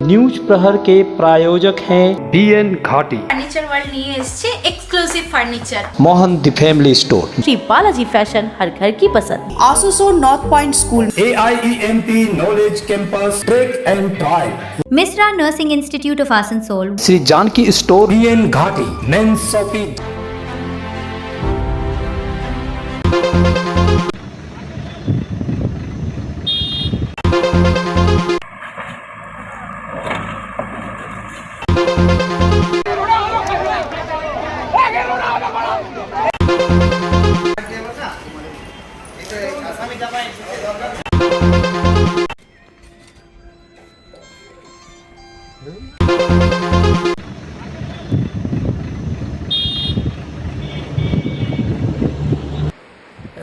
News प्रहर के प्रायोजक हैं बीएन घाटी, फर्नीचर वर्ल्ड নিয়ে এসেছে Exclusive Furniture, Mohan The Family Store, Shri Balaji Fashion, हर घर की पसंद, आसोसो North Point School, AIEMP Knowledge Campus Track and Trial, Mishra Nursing Institute of Asansol, Shri Janki Store, BN Ghati men's shopping.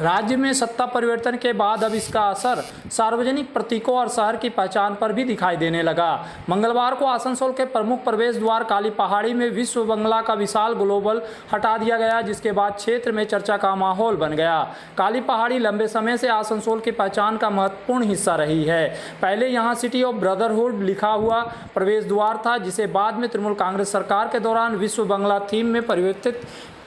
राज्य में सत्ता परिवर्तन के बाद अब इसका असर सार्वजनिक प्रतीकों और शहर की पहचान पर भी दिखाई देने लगा। मंगलवार को आसनसोल के प्रमुख प्रवेश द्वार काली पहाड़ी में विश्व बंगला का विशाल ग्लोबल हटा दिया गया, जिसके बाद क्षेत्र में चर्चा का माहौल बन गया। काली पहाड़ी लंबे समय से आसनसोल की पहचान का महत्वपूर्ण हिस्सा रही है। पहले यहाँ सिटी ऑफ ब्रदरहुड लिखा हुआ प्रवेश द्वार था, जिसे बाद में तृणमूल कांग्रेस सरकार के दौरान विश्व बंगला थीम में परिवर्तित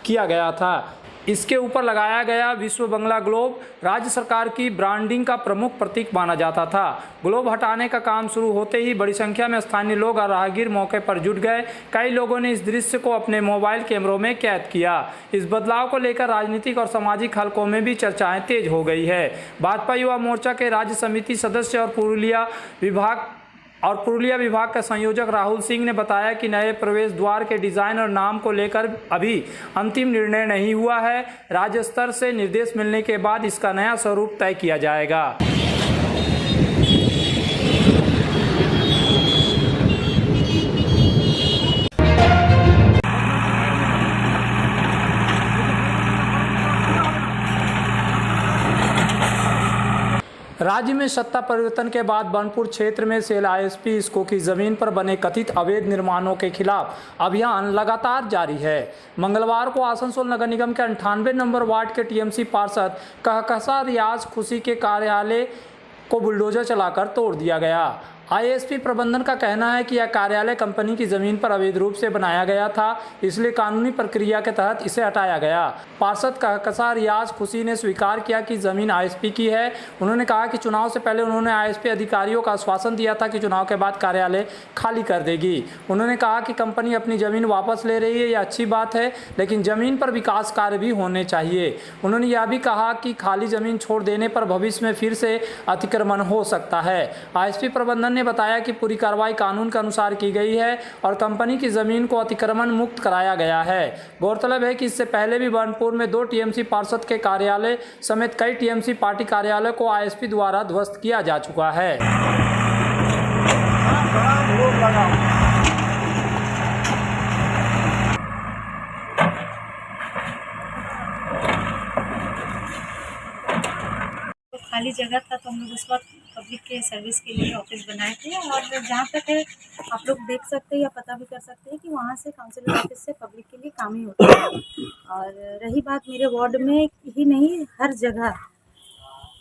किया गया था। इसके ऊपर लगाया गया विश्व बंगला ग्लोब राज्य सरकार की ब्रांडिंग का प्रमुख प्रतीक माना जाता था। ग्लोब हटाने का काम शुरू होते ही बड़ी संख्या में स्थानीय लोग और राहगीर मौके पर जुट गए। कई लोगों ने इस दृश्य को अपने मोबाइल कैमरों में कैद किया। इस बदलाव को लेकर राजनीतिक और सामाजिक हलकों में भी चर्चाएं तेज हो गई है। भाजपा युवा मोर्चा के राज्य समिति सदस्य और पुरुलिया विभाग का संयोजक राहुल सिंह ने बताया कि नए प्रवेश द्वार के डिजाइन और नाम को लेकर अभी अंतिम निर्णय नहीं हुआ है। राज्य स्तर से निर्देश मिलने के बाद इसका नया स्वरूप तय किया जाएगा। राज्य में सत्ता परिवर्तन के बाद बनपुर क्षेत्र में सेल आईएसपी इसको की जमीन पर बने कथित अवैध निर्माणों के खिलाफ अभियान लगातार जारी है। मंगलवार को आसनसोल नगर निगम के 98 नंबर वार्ड के टीएमसी पार्षद कहकशा रियाज खुशी के कार्यालय को बुलडोजर चलाकर तोड़ दिया गया। आईएसपी प्रबंधन का कहना है कि यह कार्यालय कंपनी की जमीन पर अवैध रूप से बनाया गया था, इसलिए कानूनी प्रक्रिया के तहत इसे हटाया गया। पार्षद कहकशा रियाज खुशी ने स्वीकार किया कि जमीन आईएसपी की है। उन्होंने कहा कि चुनाव से पहले उन्होंने आईएसपी अधिकारियों का आश्वासन दिया था कि चुनाव के बाद कार्यालय खाली कर देगी। उन्होंने कहा कि कंपनी अपनी जमीन वापस ले रही है, यह अच्छी बात है, लेकिन जमीन पर विकास कार्य भी होने चाहिए। उन्होंने यह भी कहा कि खाली जमीन छोड़ देने पर भविष्य में फिर से अतिक्रमण हो सकता है। आईएसपी प्रबंधन ने बताया कि पूरी कार्रवाई कानून के अनुसार की गई है और कंपनी की जमीन को अतिक्रमण मुक्त कराया गया है। गौरतलब है कि इससे पहले भी बनपुर में 2 टीएमसी पार्षद के कार्यालय समेत कई टीएमसी पार्टी कार्यालय को आईएसपी द्वारा ध्वस्त किया जा चुका है। खाली जगह था तो हम लोग उस वक्त पब्लिक के सर्विस के लिए ऑफिस बनाए थे। और जहाँ तक है आप लोग देख सकते हैं या पता भी कर सकते हैं कि वहाँ से काउंसिलर ऑफिस से पब्लिक के लिए काम ही होता है। और रही बात मेरे वार्ड में ही नहीं, हर जगह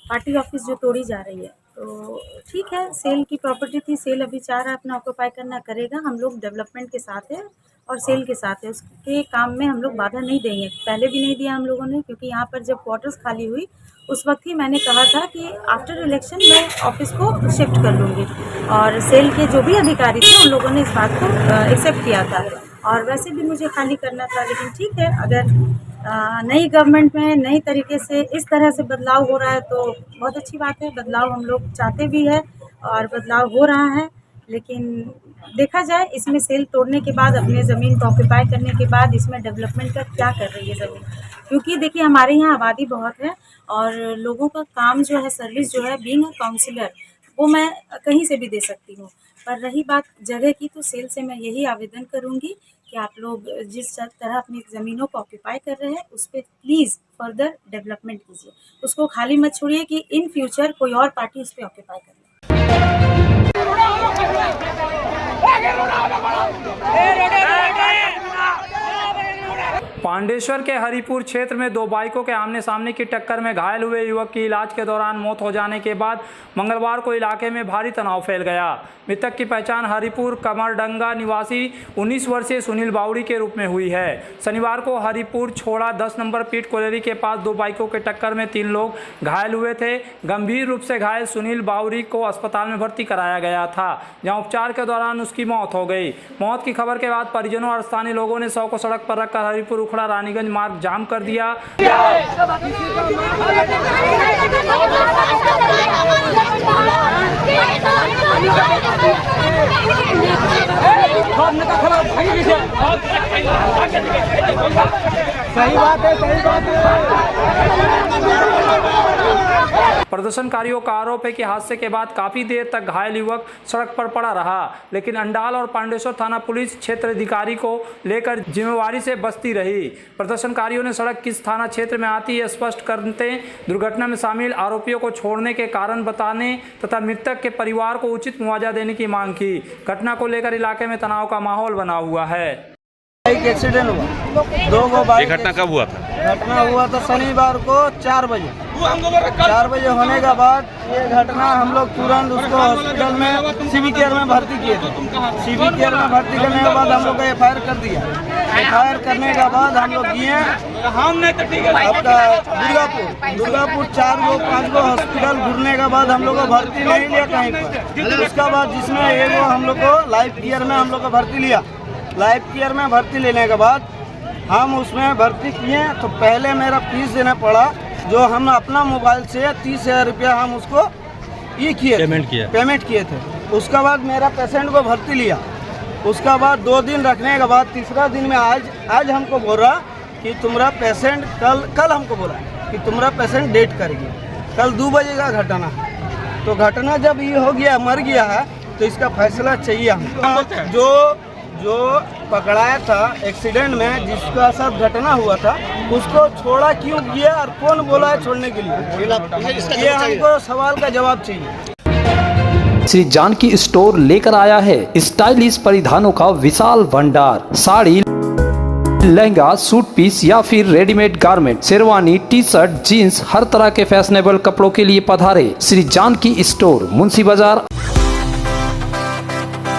पार्टी ऑफिस जो तोड़ी जा रही है, तो ठीक है, सेल की प्रॉपर्टी थी, सेल अभी चाह रहा है अपना ऑक्यूपाई करना, करेगा। हम लोग डेवलपमेंट के साथ है और सेल के साथ है, उसके काम में हम लोग बाधा नहीं देंगे। पहले भी नहीं दिया हम लोगों ने, क्योंकि यहाँ पर जब क्वार्टर्स खाली हुई उस वक्त ही मैंने कहा था कि आफ्टर इलेक्शन मैं ऑफिस को शिफ्ट कर लूँगी। और सेल के जो भी अधिकारी थे उन लोगों ने इस बात को एक्सेप्ट किया था। और वैसे भी मुझे खाली करना था, लेकिन ठीक है, अगर नई गवर्नमेंट में नई तरीके से इस तरह से बदलाव हो रहा है तो बहुत अच्छी बात है। बदलाव हम लोग चाहते भी है और बदलाव हो रहा है, लेकिन देखा जाए इसमें सेल तोड़ने के बाद, अपने ज़मीन को ऑक्यूपाई करने के बाद इसमें डेवलपमेंट का क्या कर रही है ज़मीन। क्योंकि देखिए हमारे यहाँ आबादी बहुत है और लोगों का काम जो है, सर्विस जो है, बीइंग अ काउंसिलर, वो मैं कहीं से भी दे सकती हूँ। पर रही बात जगह की, तो सेल से मैं यही आवेदन करूँगी कि आप लोग जिस तरह अपनी ज़मीनों को ऑक्यूपाई कर रहे हैं उस पर प्लीज़ फर्दर डेवलपमेंट कीजिए, उसको खाली मत छोड़िए कि इन फ्यूचर कोई और पार्टी उस पर ऑक्यूपाई कर ले। पांडेश्वर के हरिपुर क्षेत्र में दो बाइकों के आमने सामने की टक्कर में घायल हुए युवक की इलाज के दौरान मौत हो जाने के बाद मंगलवार को इलाके में भारी तनाव फैल गया। मृतक की पहचान हरिपुर कमरडंगा निवासी 19 वर्षीय सुनील बावड़ी के रूप में हुई है। शनिवार को हरिपुर छोड़ा 10 नंबर पीट कोलेरी के पास दो बाइकों के टक्कर में 3 लोग घायल हुए थे। गंभीर रूप से घायल सुनील बावड़ी को अस्पताल में भर्ती कराया गया था, जहां उपचार के दौरान उसकी मौत हो गई। मौत की खबर के बाद परिजनों और स्थानीय लोगों ने शव को सड़क पर रखकर हरिपुर उखड़ा रानीगंज मार्ग जाम कर दिया। सही बात है। प्रदर्शनकारियों का आरोप है कि हादसे के बाद काफी देर तक घायल युवक सड़क पर पड़ा रहा, लेकिन अंडाल और पांडेश्वर थाना पुलिस क्षेत्र अधिकारी को लेकर जिम्मेवारी से बचती रही। प्रदर्शनकारियों ने सड़क किस थाना क्षेत्र में आती है स्पष्ट करते, दुर्घटना में शामिल आरोपियों को छोड़ने के कारण बताने तथा मृतक के परिवार को उचित मुआवजा देने की मांग की। घटना को लेकर इलाके में तनाव का माहौल बना हुआ है। एक एक्सीडेंट हुआ, 2 बाइक। घटना कब हुआ था? घटना हुआ था शनिवार को 4 बजे। 4 बजे होने के बाद ये घटना हम लोग तुरंत उसको हॉस्पिटल में सीवी केयर में भर्ती किए थे। सीवी केयर में भर्ती करने के बाद हम लोग का FIR कर दिया। FIR करने के बाद हम लोग गए आपका दुर्गापुर 4-5 गो हॉस्पिटल घूरने के बाद हम लोग को भर्ती नहीं लिया कहीं पर। उसके बाद जिसमें एगो हम लोग को लाइफ केयर में हम लोग को भर्ती लिया। लाइफ केयर में भर्ती लेने के बाद हम उसमें भर्ती किए तो पहले मेरा फीस देना पड़ा, जो हम अपना मोबाइल से 30,000 रुपया हम उसको पेमेंट किए थे। उसके बाद मेरा पेशेंट को भर्ती लिया। उसके बाद 2 दिन रखने के बाद तीसरा दिन में आज हमको बोल रहा कि तुम्हारा पेशेंट कल हमको बोला कि तुम्हारा पेशेंट डेट करेगी। कल 2 बजे का घटना। तो घटना जब ये हो गया, मर गया है, तो इसका फैसला चाहिए हमको। जो पकड़ाया था एक्सीडेंट में, जिसका साथ घटना हुआ था, उसको छोड़ा क्यों गया और कौन बोला है छोड़ने के लिए, ये हमको सवाल का जवाब चाहिए। श्री जानकी स्टोर लेकर आया है स्टाइलिश परिधानों का विशाल भंडार। साड़ी, लहंगा, सूट पीस या फिर readymade garment, sherwani, T shirt, jeans, हर तरह के फैशनेबल कपड़ों के लिए पधारे श्री जानकी स्टोर, मुंशी बाजार।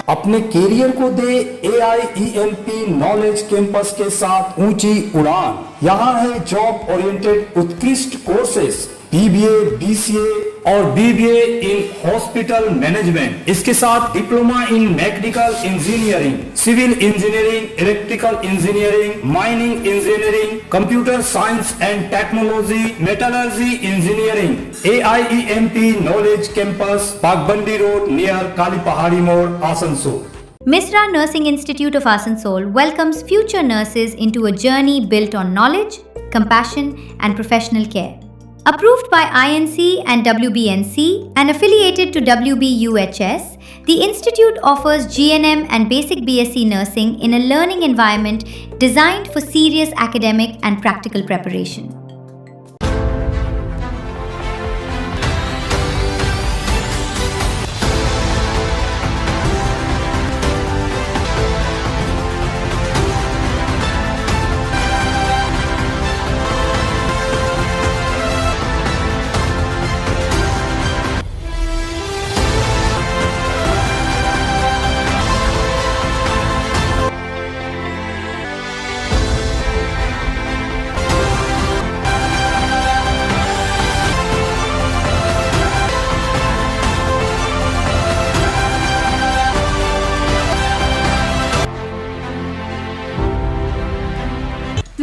अपने कैरियर को दे AIEMP नॉलेज कैंपस के साथ ऊंची उड़ान। यहाँ है जॉब ओरिएंटेड उत्कृष्ट कोर्सेस, BBA, BCA और BBA इन हॉस्पिटल मैनेजमेंट। इसके साथ diploma in mechanical engineering, civil engineering, electrical engineering, mining engineering, computer science and technology, metallurgy engineering. AIEMP Knowledge Campus, Bagbandi road near Kali Pahari Mor, Asansol. Misra Nursing Institute of Asansol welcomes future nurses into a journey built on knowledge, compassion, and professional care. Approved by INC and WBNC and affiliated to WBUHS, the institute offers GNM and basic BSc nursing in a learning environment designed for serious academic and practical preparation.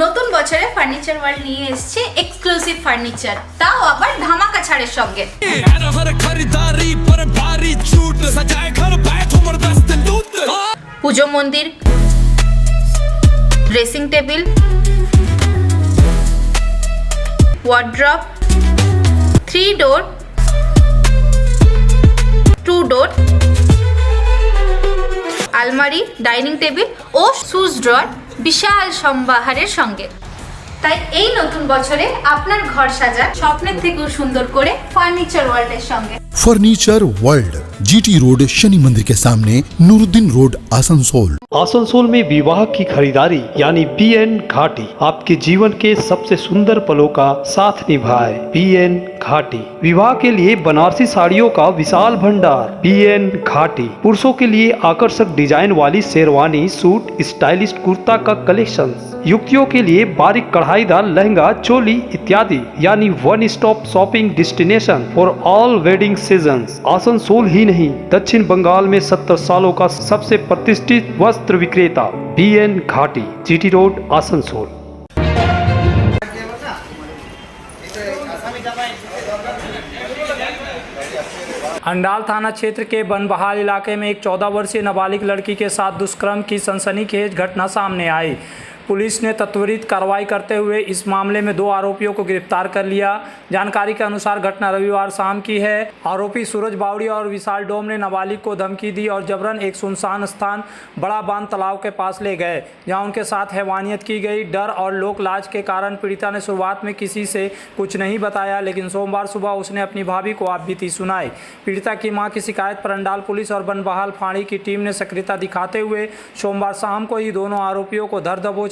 নতুন বছরে furniture world নিয়ে এসেছে Exclusive furniture, তাও আবার ধামাকা ছাড়ের সঙ্গে। পুজো মন্দির, ড্রেসিং টেবিল, ওয়ার্ড্রপ, 3 ডোর, 2 ডোর, আলমারি, ডাইনিং টেবিল ও শুজ ড্রয়ার বিশাল সম্ভারের সঙ্গে। তাই এই নতুন বছরে আপনার ঘর সাজান স্বপ্নের থেকেও সুন্দর করে ফার্নিচার ওয়ার্ল্ডের সঙ্গে। Furniture world GT road Shani मंदिर के सामने, नूरुद्दीन रोड, आसनसोल। आसनसोल में विवाह की खरीदारी यानी BN घाटी आपके जीवन के सबसे सुंदर पलों का साथ निभाए। BN घाटी विवाह के लिए बनारसी साड़ियों का विशाल भंडार। BN घाटी पुरुषों के लिए आकर्षक डिजाइन वाली शेरवानी, सूट, स्टाइलिश कुर्ता का कलेक्शन, युवतियों के लिए बारीक कढ़ाईदार लहंगा, चोली इत्यादि, यानी one stop shopping destination for all wedding seasons. Asansol ही नहीं, दक्षिण बंगाल में 70 सालों का सबसे प्रतिष्ठित वस्त्र विक्रेता BN घाटी, GT रोड, आसनसोल। अंडाल थाना क्षेत्र के बनबहाल इलाके में एक 14 वर्षीय नाबालिग लड़की के साथ दुष्कर्म की सनसनीखेज घटना सामने आई। पुलिस ने त्वरित कार्रवाई करते हुए इस मामले में 2 आरोपियों को गिरफ्तार कर लिया। जानकारी के अनुसार घटना रविवार शाम की है। आरोपी सूरज बावड़ी और विशाल डोम ने नाबालिग को धमकी दी और जबरन एक सुनसान स्थान बड़ा बांध तालाब के पास ले गए, जहां उनके साथ हैवानियत की गई। डर और लोक लाज के कारण पीड़िता ने शुरुआत में किसी से कुछ नहीं बताया, लेकिन सोमवार सुबह उसने अपनी भाभी को आपबीती सुनाई। पीड़िता की मां की शिकायत पर अंडाल पुलिस और बनबहाल फांड़ी की टीम ने सक्रियता दिखाते हुए सोमवार शाम को ही दोनों आरोपियों को धर दबोचा।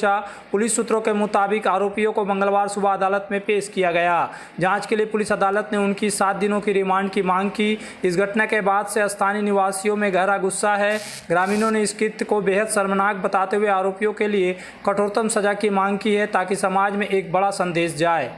पुलिस सूत्रों के मुताबिक आरोपियों को मंगलवार सुबह अदालत में पेश किया गया। जांच के लिए पुलिस अदालत ने उनकी 7 दिनों की रिमांड की मांग की। इस घटना के बाद से स्थानीय निवासियों में गहरा गुस्सा है। ग्रामीणों ने इस कृत्य को बेहद शर्मनाक बताते हुए आरोपियों के लिए कठोरतम सजा की मांग की है, ताकि समाज में एक बड़ा संदेश जाए।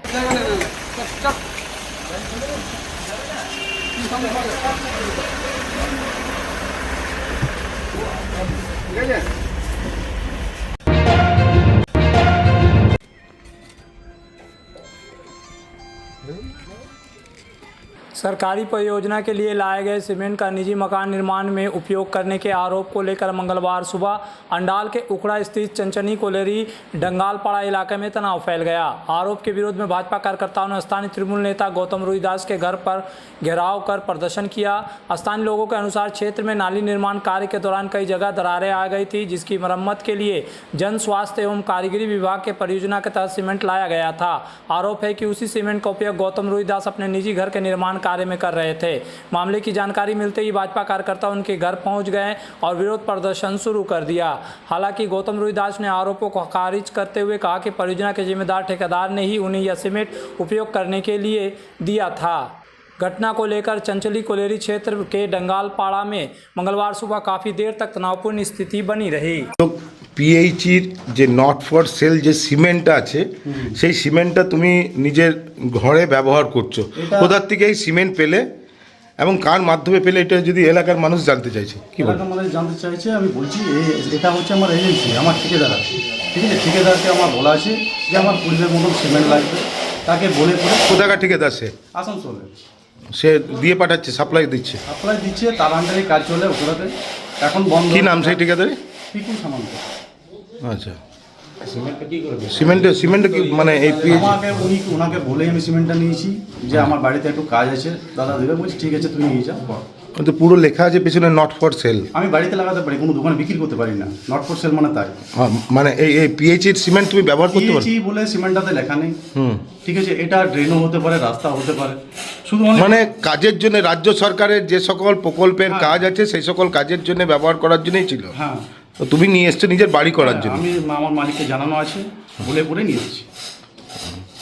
सरकारी परियोजना के लिए लाए गए सीमेंट का निजी मकान निर्माण में उपयोग करने के आरोप को लेकर मंगलवार सुबह अंडाल के उखड़ा स्थित चंचनी कोलेरी डंगालपाड़ा इलाके में तनाव फैल गया। आरोप के विरोध में भाजपा कार्यकर्ताओं ने स्थानीय तृणमूल नेता गौतम रोहिदास के घर पर घेराव कर प्रदर्शन किया। स्थानीय लोगों के अनुसार क्षेत्र में नाली निर्माण कार्य के दौरान कई जगह दरारें आ गई थी, जिसकी मरम्मत के लिए जन स्वास्थ्य एवं कारीगरी विभाग के परियोजना के तहत सीमेंट लाया गया था। आरोप है कि उसी सीमेंट का उपयोग गौतम रोहिदास अपने निजी घर के निर्माण कार्य में कर रहे थे। मामले की जानकारी मिलते ही भाजपा कार्यकर्ता उनके घर पहुंच गए और विरोध प्रदर्शन शुरू कर दिया। हालांकि गौतम रोहिदास ने आरोपों को खारिज करते हुए कहा कि परियोजना के जिम्मेदार ठेकेदार ने ही उन्हें यह सीमेंट उपयोग करने के लिए दिया था। घटना को लेकर चंचली कोलेरी क्षेत्र के डंगालपाड़ा में मंगलवार सुबह काफी देर तक तनावपूर्ण स्थिति बनी रही। পিএইচির যে নট ফর সেল যে সিমেন্টটা আছে সেই সিমেন্টটা তুমি নিজের ঘরে ব্যবহার করছো, কোথার থেকে এই সিমেন্ট পেলে এবং কার মাধ্যমে পেলে, এটা যদি এলাকার মানুষ জানতে চাইছে। কি এলাকার মানুষ জানতে চাইছে, আমি বলছি এটা হচ্ছে আমার এজেন্সি, আমার ঠিকাদার আছে, ঠিক আছে। ঠিকাদারকে আমার বলা আছে যে আমার পূর্বের মতন সিমেন্ট লাগবে, তাকে বলে পরে কোথাকার ঠিকাদার সে? আসানসোলে সে দিয়ে পাঠাচ্ছে, সাপ্লাই দিচ্ছে। তার আন্ডারে কাজ চলে ওখানে, এখন বন্ধ। কি নাম সেই ঠিকাদারি? পিকুল সামন্ত। আচ্ছা, সিমেন্ট কি মানে এই আমাকে ওনাকে বলেই আমি সিমেন্টটা নিয়েছি, যে আমার বাড়িতে একটু কাজ আছে, দাদা দেবে। বলছি ঠিক আছে তুমি নিয়ে যাও। তো পুরো লেখা আছে পিছনে নট ফর সেল। আমি বাড়িতে লাগাতে পারি, কোনো দোকানে বিক্রি করতে পারি না। নট ফর সেল মানে তাই, মানে এই পিএইচির সিমেন্ট তুমি ব্যবহার করতে পারো। পিএইচি বলে সিমেন্টটাতে লেখা নেই, ঠিক আছে। এটা ড্রেনও হতে পারে, রাস্তা হতে পারে, শুধু মানে কাজের জন্য রাজ্য সরকারের যে সকল প্রকল্পের কাজ আছে সেই সকল কাজের জন্য ব্যবহার করার জন্যই ছিল। হ্যাঁ, তো তুমি নিয়ে এসছো নিজের বাড়ি করার জন্য? আমি আমার মালিককে জানানো আছে, বলে পরে নিয়ে এসেছি।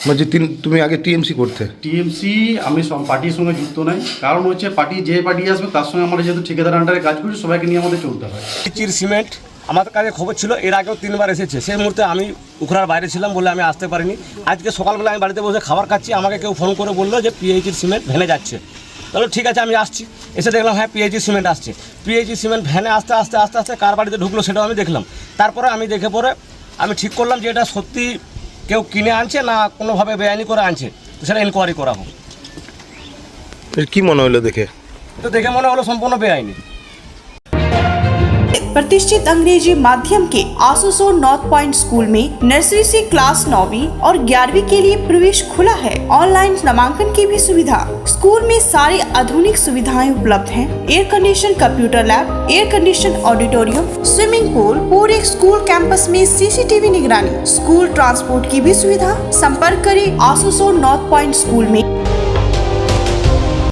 মানে তুমি আগে টিএমসি করতে? টিএমসি আমি পার্টির সঙ্গে যুক্ত নাই, কারণ হচ্ছে যে পার্টি আসবে তার সঙ্গে আমরা যেহেতু ঠিকাদার আন্ডারে কাজ করি, সবাইকে নিয়ে আমাদের চলতে হয়। চির সিমেন্ট আমাদের কাছে খবর ছিল, এর আগেও 3 বার এসেছে। সেই মুহূর্তে আমি উখড়ার বাইরে ছিলাম বলে আমি আসতে পারিনি। আজকে সকালবেলা আমি বাড়িতে বসে খাবার খাচ্ছি, আমাকে কেউ ফোন করে বললো যে পিএইচির সিমেন্ট ভ্যানে যাচ্ছে। তাহলে ঠিক আছে আমি আসছি, এসে দেখলাম হ্যাঁ পিএইচি সিমেন্ট আসছে। পিএইচি সিমেন্ট ভ্যানে আস্তে আস্তে আস্তে আস্তে কার বাড়িতে ঢুকলো সেটাও আমি দেখলাম। তারপরে আমি দেখে পরে আমি ঠিক করলাম যে এটা সত্যি কেউ কিনে আনছে না কোনোভাবে বেআইনি করে আনছে, তো সেটা ইনকোয়ারি করা হোক। কি মনে হলো দেখে? তো দেখে মনে হলো সম্পূর্ণ বেআইনি। प्रतिष्ठित अंग्रेजी माध्यम के आसनसोल नॉर्थ पॉइंट स्कूल में नर्सरी से क्लास 9वीं और 11वीं के लिए प्रवेश खुला है। ऑनलाइन नामांकन की भी सुविधा। स्कूल में सारी आधुनिक सुविधाएं उपलब्ध हैं। Air condition computer lab, air condition auditorium, swimming pool, पूरे स्कूल कैंपस में सीसीटीवी निगरानी, स्कूल ट्रांसपोर्ट की भी सुविधा। संपर्क करें आसनसोल नॉर्थ पॉइंट स्कूल में।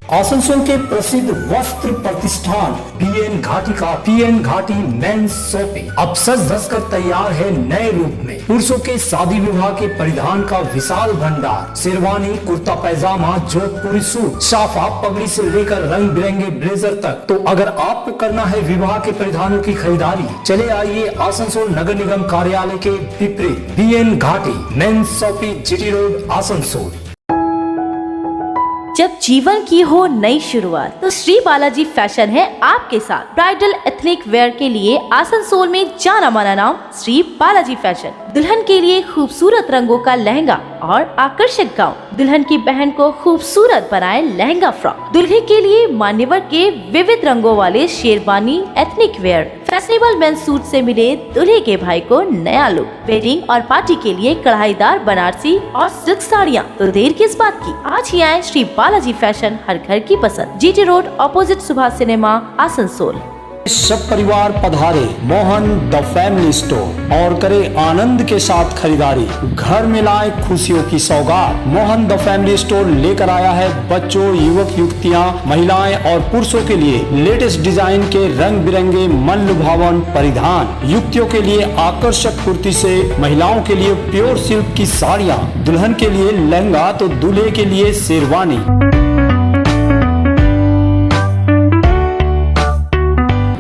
आसनसोल के प्रसिद्ध वस्त्र प्रतिष्ठान पीएन घाटी का पीएन घाटी मेंस शॉपिंग अब सज धज कर तैयार है नए रूप में। पुरुषों के शादी विवाह के परिधान का विशाल भंडार, शेरवानी, कुर्ता पैजामा, जोधपुरी सूट, साफा, पगड़ी से लेकर रंग बिरंगे ब्लेजर तक। तो अगर आपको करना है विवाह के परिधानों की खरीदारी, चले आइए आसनसोल नगर निगम कार्यालय के विपरीत पीएन घाटी men's shopping, GT road, Asansol. जब जीवन की हो नई शुरुआत तो श्री बालाजी फैशन है आपके साथ। ब्राइडल एथनिक वेयर के लिए आसनसोल में जाना माना नाम श्री बालाजी फैशन। दुल्हन के लिए खूबसूरत रंगों का लहंगा और आकर्षक गाउन, दुल्हन की बहन को खूबसूरत बनाए लहंगा फ्रॉक, दुल्हे के लिए मान्यवर के विविध रंगों वाले sherwani ethnic wear, fashionable men's suit से मिले दूल्हे के भाई को नया लुक, वेडिंग और पार्टी के लिए कढ़ाईदार बनारसी और सिल्क साड़ियाँ। तो देर किस बात की, आज ही आए श्री बालाजी फैशन, हर घर की पसंद, GT road opposite Subhash cinema, Asansol. सब परिवार पधारे मोहन द फैमिली स्टोर और करे आनंद के साथ खरीदारी, घर में लाए खुशियों की सौगात। मोहन द फैमिली स्टोर लेकर आया है बच्चों, युवक युवतियां, महिलाएं और पुरुषों के लिए लेटेस्ट डिजाइन के रंग बिरंगे मन लुभावन परिधान, युवतियों के लिए आकर्षक कुर्ती से महिलाओं के लिए प्योर सिल्क की साड़ियाँ, दुल्हन के लिए लहंगा तो दूल्हे के लिए sherwani.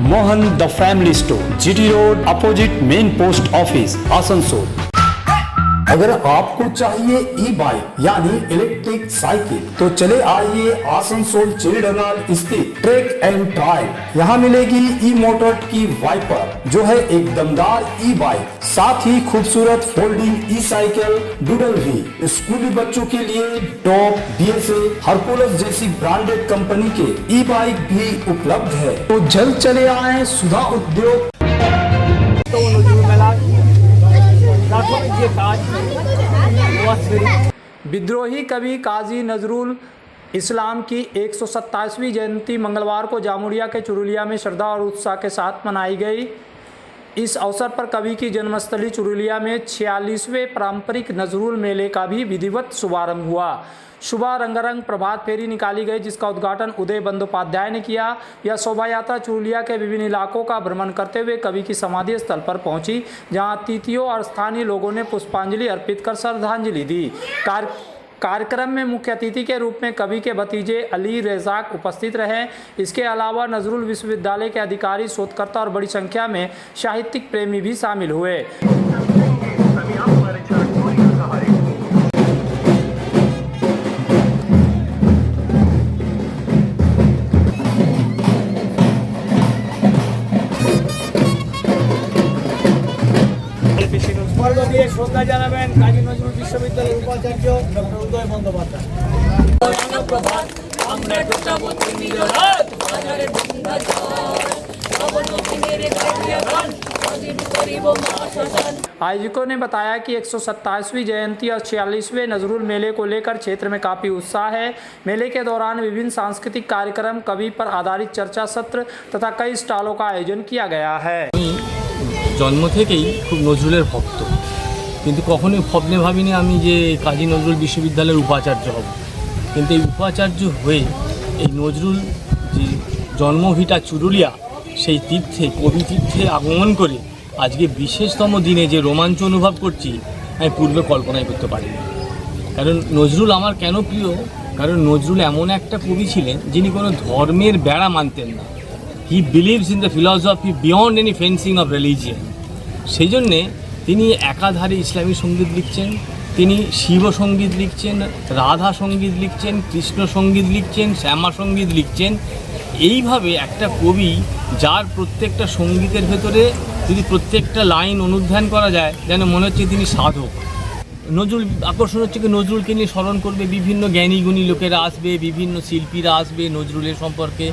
Mohan The Family store, GT road, opposite main post office, Asansol. अगर आपको चाहिए ई बाइक यानी इलेक्ट्रिक साइकिल तो चले आइए आसनसोल चिड़डनाल स्थित ट्रैक एंड ड्राइव। यहाँ मिलेगी ई मोटर की वाइपर जो है एक दमदार ई बाइक, साथ ही खूबसूरत फोल्डिंग ई साइकिल डूडल भी। स्कूली बच्चों के लिए टॉप, डीएसए, हरकुलस जैसी ब्रांडेड कंपनी के ई बाइक भी उपलब्ध है। तो जल्द चले आए सुधा उद्योग। विद्रोही कवि काजी नजरुल इस्लाम की 127वीं जयंती मंगलवार को जामुड़िया के चुरुलिया में श्रद्धा और उत्साह के साथ मनाई गई। इस अवसर पर कवि की जन्मस्थली चुरुलिया में 46वें पारंपरिक नजरुल मेले का भी विधिवत शुभारंभ हुआ। सुबह रंगारंग प्रभात फेरी निकाली गई जिसका उद्घाटन उदय बंदोपाध्याय ने किया। यह शोभा यात्रा चुरुलिया के विभिन्न इलाकों का भ्रमण करते हुए कवि की समाधि स्थल पर पहुंची, जहां अतिथियों और स्थानीय लोगों ने पुष्पांजलि अर्पित कर श्रद्धांजलि दी। कार्यक्रम में मुख्य अतिथि के रूप में कवि के भतीजे अली रेजाक उपस्थित रहे। इसके अलावा नजरुल विश्वविद्यालय के अधिकारी, शोधकर्ता और बड़ी संख्या में साहित्यिक प्रेमी भी शामिल हुए। শ্রদ্ধা জানাবেন কাজী নজরুল বিশ্ববিদ্যালয়ের উপাচার্য ডক্টর উদয় বন্দ্যোপাধ্যায়। आयोजकों ने बताया कि 127वीं जयंती और 46वें नजरुल मेले को लेकर क्षेत्र में काफ़ी उत्साह है। मेले के दौरान विभिन्न सांस्कृतिक कार्यक्रम, कवि पर आधारित चर्चा सत्र तथा कई स्टॉलों का आयोजन किया गया है। जन्म থেকেই খুব নজরুলের ভক্ত, কিন্তু কখনোই স্বপ্নে ভাবিনি আমি যে কাজী নজরুল বিশ্ববিদ্যালয়ের উপাচার্য হব। কিন্তু এই উপাচার্য হয়ে এই নজরুল যে জন্মভিটা চুরুলিয়া সেই তীর্থে, কবি তীর্থে আগমন করে আজকে বিশেষতম দিনে যে রোমাঞ্চ অনুভব করছি আমি পূর্বে কল্পনাই করতে পারিনি। কারণ নজরুল আমার কেন প্রিয়, কারণ নজরুল এমন একটা কবি ছিলেন যিনি কোনো ধর্মের বেড়া মানতেন না। He believes in the philosophy beyond any fencing of religion. সেই জন্যে তিনি একাধারে ইসলামী সঙ্গীত লিখছেন, তিনি শিব সঙ্গীত লিখছেন, রাধা সঙ্গীত লিখছেন, কৃষ্ণ সঙ্গীত লিখছেন, শ্যামা সঙ্গীত লিখছেন। এইভাবে একটা কবি যার প্রত্যেকটা সঙ্গীতের ভেতরে যদি প্রত্যেকটা লাইন অনুধ্যান করা যায় যেন মনে হচ্ছে তিনি সাধক। নজরুল আকর্ষণ হচ্ছে কি নজরুলকে নিয়ে স্মরণ করবে বিভিন্ন জ্ঞানীগুণী লোকেরা আসবে, বিভিন্ন শিল্পীরা আসবে। নজরুলের সম্পর্কে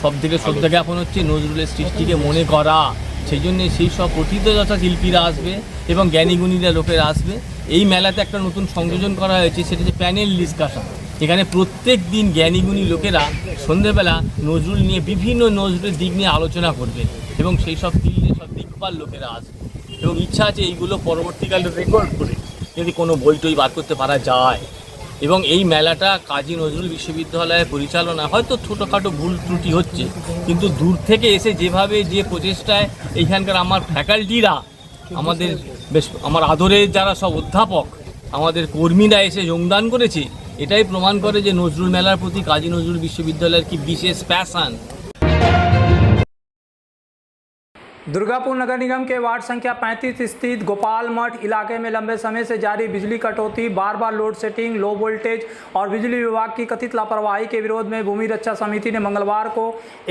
সবথেকে শ্রদ্ধা জ্ঞাপন হচ্ছে নজরুলের সৃষ্টিকে মনে করা। সেই জন্যে সেই সব প্রথিতযশা শিল্পীরা আসবে এবং জ্ঞানীগুণীরা লোকেরা আসবে। এই মেলাতে একটা নতুন সংযোজন করা হয়েছে, সেটা হচ্ছে প্যানেল ডিসকাশন। এখানে প্রত্যেক দিন জ্ঞানীগুণী লোকেরা সন্ধ্যেবেলা নজরুল নিয়ে বিভিন্ন নজরুলের দিক নিয়ে আলোচনা করবে এবং সেই সব ফিল্ডে সব দিকপাল লোকেরা আসবে এবং ইচ্ছা আছে এইগুলো পরবর্তীকালে রেকর্ড করে যদি কোনো বই টই বার করতে পারা যায় এবং এই মেলাটা কাজী নজরুল বিশ্ববিদ্যালয়ের পরিচালনা হয়তো ছোটোখাটো ভুল ত্রুটি হচ্ছে, কিন্তু দূর থেকে এসে যেভাবে যে প্রচেষ্টায় এইখানকার আমার ফ্যাকাল্টিরা, আমার আদরের যারা সব অধ্যাপক, আমাদের কর্মীরা এসে যোগদান করেছে, এটাই প্রমাণ করে যে নজরুল মেলার প্রতি কাজী নজরুল বিশ্ববিদ্যালয়ের কি বিশেষ প্যাশন। दुर्गापुर नगर निगम के वार्ड संख्या 35 स्थित गोपाल मठ इलाके में लंबे समय से जारी बिजली कटौती, बार बार लोड सेटिंग, लो वोल्टेज और बिजली विभाग की कथित लापरवाही के विरोध में भूमि रक्षा समिति ने मंगलवार को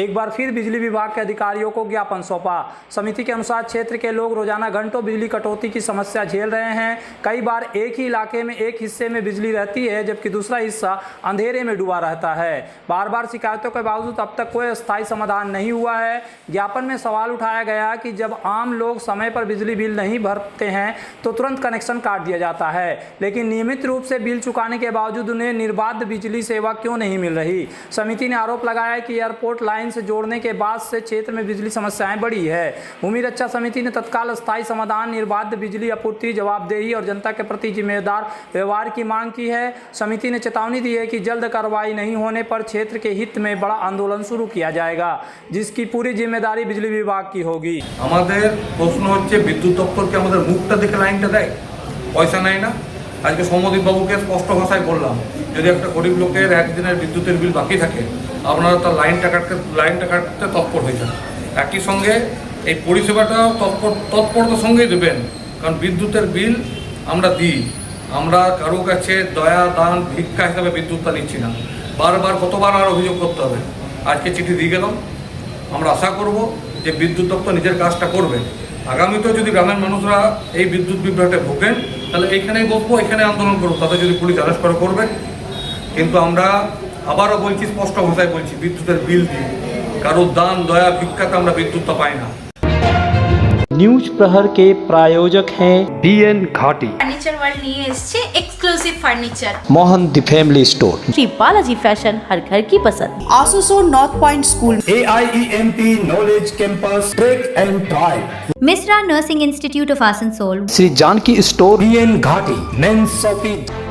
एक बार फिर बिजली विभाग के अधिकारियों को ज्ञापन सौंपा। समिति के अनुसार क्षेत्र के लोग रोजाना घंटों बिजली कटौती की समस्या झेल रहे हैं। कई बार एक ही इलाके में एक हिस्से में बिजली रहती है जबकि दूसरा हिस्सा अंधेरे में डूबा रहता है। बार बार शिकायतों के बावजूद अब तक कोई स्थायी समाधान नहीं हुआ है। ज्ञापन में सवाल उठाया गया कि जब आम लोग समय पर बिजली बिल नहीं भरते हैं तो तुरंत कनेक्शन काट दिया जाता है, लेकिन नियमित रूप से बिल चुकाने के बावजूद उन्हें निर्बाध बिजली सेवा क्यों नहीं मिल रही। समिति ने आरोप लगाया कि एयरपोर्ट लाइन से जोड़ने के बाद से क्षेत्र में बिजली समस्याएं बढ़ी है। भूमि रक्षा समिति ने तत्काल स्थायी समाधान, निर्बाध बिजली आपूर्ति, जवाबदेही और जनता के प्रति जिम्मेदार व्यवहार की मांग की है। समिति ने चेतावनी दी है कि जल्द कार्रवाई नहीं होने पर क्षेत्र के हित में बड़ा आंदोलन शुरू किया जाएगा, जिसकी पूरी जिम्मेदारी बिजली विभाग की होगी। আমাদের প্রশ্ন হচ্ছে বিদ্যুৎ দপ্তরকে আমাদের মুখটা দেখে লাইনটা দেয়, পয়সা নেয় না। আজকে সৌম্যদীপ বাবুকে স্পষ্ট ভাষায় বললাম, যদি একটা গরিব লোকের একদিনের বিদ্যুতের বিল বাকি থাকে আপনারা তার লাইনটা কাটতে তৎপর হয়ে যান। একই সঙ্গে এই পরিষেবাটাও তৎপরতার সঙ্গেই দেবেন, কারণ বিদ্যুতের বিল আমরা দিই, আমরা কারো কাছে দয়া দান ভিক্ষা হিসাবে বিদ্যুৎটা নিচ্ছি না। বারবার কতবার আর অভিযোগ করতে হবে। আজকে চিঠি দিয়ে গেলাম, আমরা আশা করব যে বিদ্যুৎ দপ্তর নিজের কাজটা করবে। আগামীতেও যদি গ্রামের মানুষরা এই বিদ্যুৎ বিভ্রাটে ভোগেন তাহলে এইখানেই বসবো, এখানে আন্দোলন করবো, তাতে যদি পুলিশ অ্যারেস্ট করবে। কিন্তু আমরা আবারও বলছি, স্পষ্ট ভাষায় বলছি, বিদ্যুতের বিল দিই, কারোর দান দয়া ভিক্ষাতে আমরা বিদ্যুৎটা পাই না। न्यूज प्रहर के प्रायोजक हैं BN घाटी, फर्नीचर वर्ल्ड নিয়ে এসেছে Exclusive Furniture, Mohan The Family Store, Shri Balaji Fashion, हर घर की पसंद। Asansol North Point School, AIEMP Knowledge Campus Track and Drive, Misra Nursing Institute of Asansol, Shri Janki Store, BN Ghati, men's shopping.